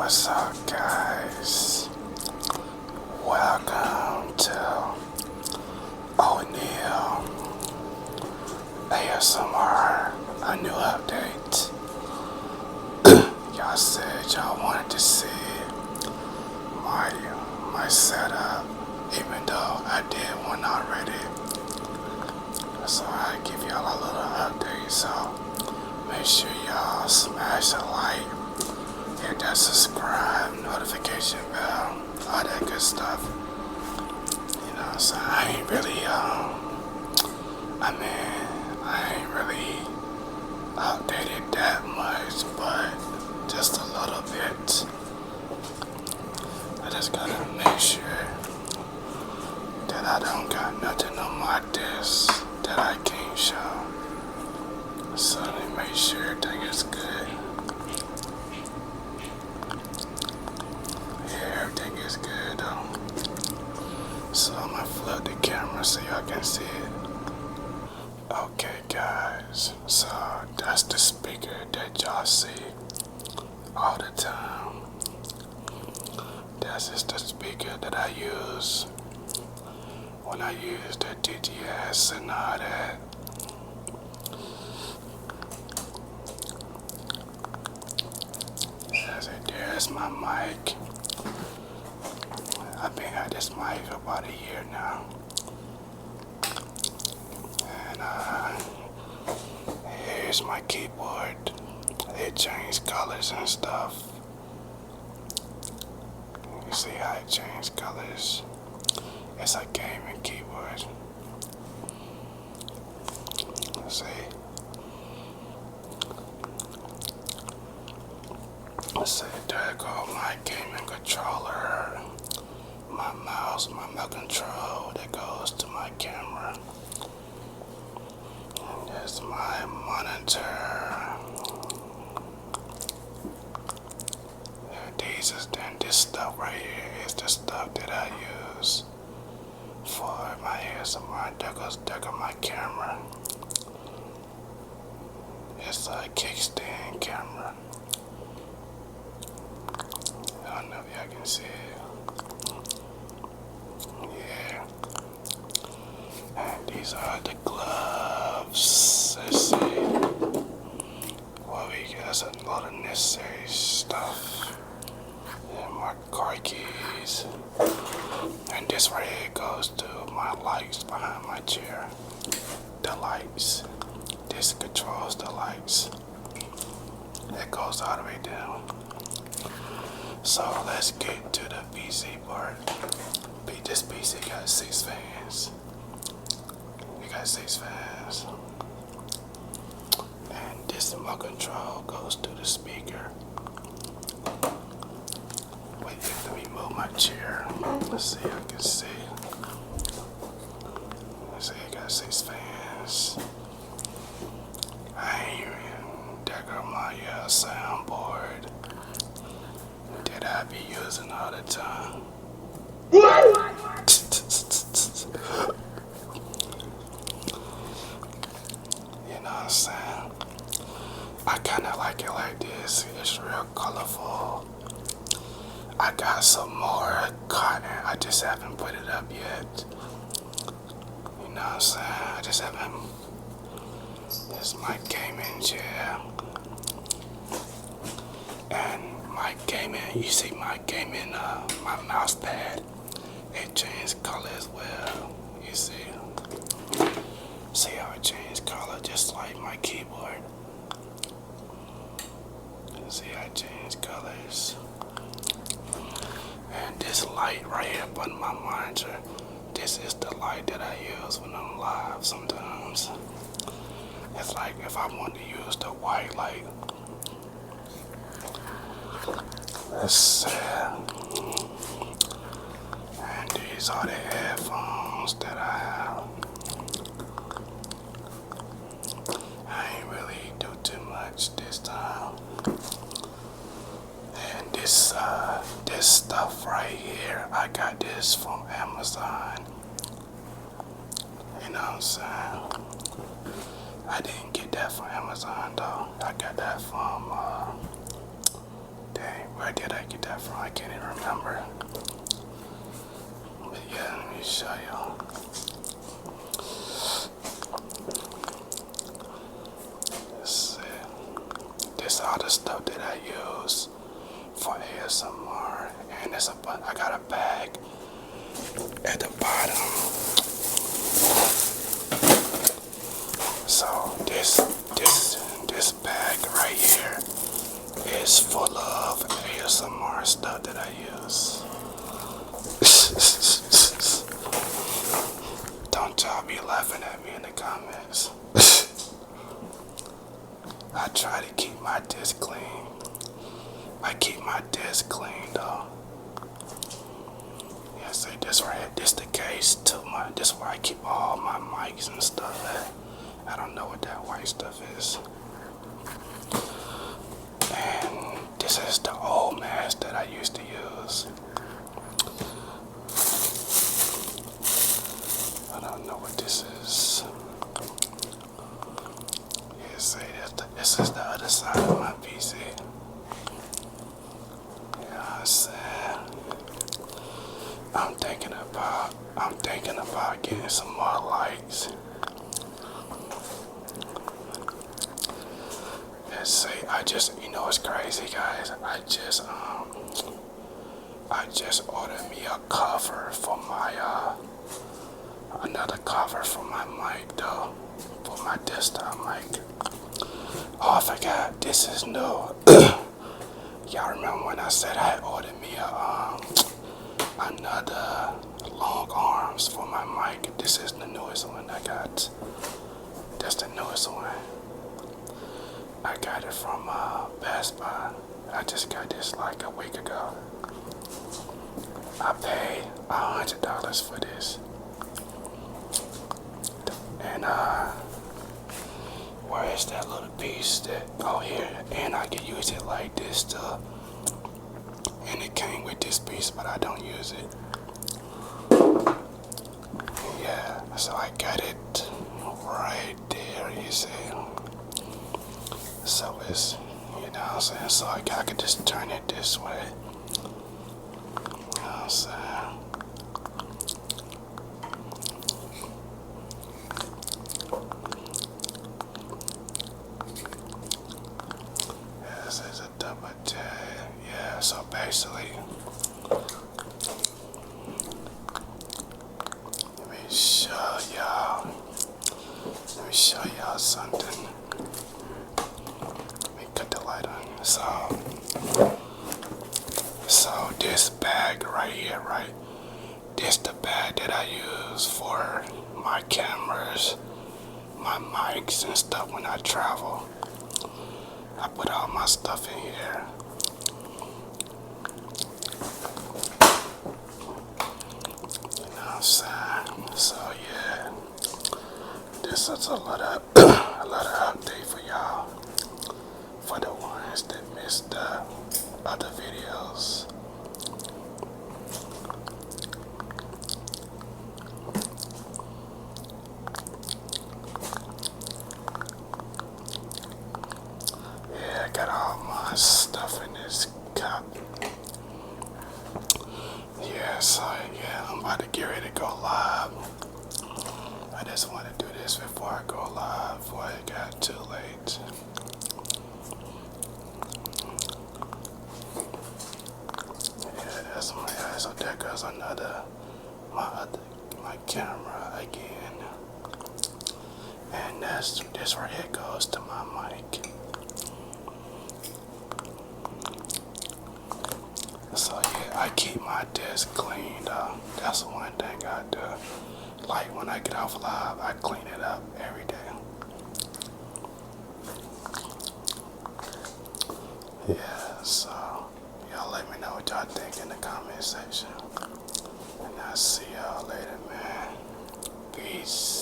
What's up, guys? Welcome to Oneil ASMR, a new update. Y'all said y'all wanted to see my setup, even though I did one already. So I give y'all a little update. So make sure y'all smash a like, hit that subscribe, notification bell, all that good stuff. You know, so I ain't really updated that much, but just a little bit. I just gotta make sure that I don't got nothing on my desk that I can't show. So let me make sure everything is good. Yeah, everything is good though. So I'm gonna flip the camera so y'all can see it. Okay guys, so that's the speaker that y'all see all the time. This is the speaker that I use when I use the DTS and all that. There's my mic. I've been at this mic for about a year now. And here's my keyboard. It changed colors and stuff. You see how it changed colors? It's a gaming keyboard. Let's see. Let's see, there go my gaming controller. My mouse, my remote control that goes to my camera. And there's my monitor. And this stuff right here is the stuff that I use for my ASMR. There goes my camera. It's a kickstand camera. I don't know if y'all can see it. Yeah. And these are the gloves. Let's see. Well, we got a lot of necessary stuff. And my car keys. And this right here goes to my lights behind my chair. The lights. This controls the lights. It goes all the way down. So let's get to the PC part. This PC got 6 fans. It got 6 fans. And this remote control goes to the speaker. Wait, let me move my chair. Let's see if I can see. Let's see, it got 6 fans. There go my soundboard that I be using all the time. You know what I'm saying? I kinda like it like this. It's real colorful. I got some more cotton. I just haven't put it up yet. You know what I'm saying? I just haven't. This is my gaming chair. And my gaming, you see my gaming, my mouse pad, it changed color as well. You see? See how it changed color just like my keyboard. See how it changed colors. And this light right here on my monitor, this is the light that I use when I'm live sometimes. It's like if I want to use the white light. Let's see. And these are the headphones that I have. I ain't really do too much this time. And this stuff right here, I got this from Amazon. You know what I'm saying? I didn't get that from Amazon though. I got that from, dang, where did I get that from? I can't even remember. But yeah, let me show you. Let's see. This is all the stuff that I use for ASMR, and I got a bag at the bottom. So this bag right here is full of ASMR stuff that I use. Don't y'all be laughing at me in the comments. I try to keep my desk clean. I keep my desk clean though. Yeah, see this right here, this the case to this is where I keep all my mics and stuff at. I don't know what that white stuff is. And this is the old mask that I used to use. I don't know what this is. Yeah, see, this is the other side of my PC. You know what I'm saying? I'm thinking about getting some more lights. Let's see, you know what's crazy, guys? I just ordered me a cover for my, another cover for my mic though, for my desktop mic. Oh, I forgot, this is new. Y'all remember when I said I ordered me another long arms for my mic? This is the newest one I got. That's the newest one. I got it from Best Buy. I just got this like a week ago. I paid $100 for this. And where is that little piece that, oh here, and I can use it like this too. And it came with this piece, but I don't use it. Yeah, so I got it right there, you see. So it's, you know what I'm saying, so I could just turn it this way. You know what I'm saying? Yeah, this is a double tap. Yeah, so basically, let me show y'all something. So this bag right here, right? This the bag that I use for my cameras, my mics and stuff when I travel. I put all my stuff in here. You know what I'm saying? So yeah, this is a lot of update for y'all. For the ones that missed the other videos. Yeah, I got all my stuff in this cup. Yeah, so yeah, I'm about to get ready to go live. I just want to do this before I go live, before it got too late. So there goes my camera again, and this right here goes to my mic. So yeah, I keep my desk clean though. That's one thing I do. Like when I get off live, I clean it up every day. Yeah, so y'all let me know what y'all think in the comment section. And I'll see y'all later, man. Peace.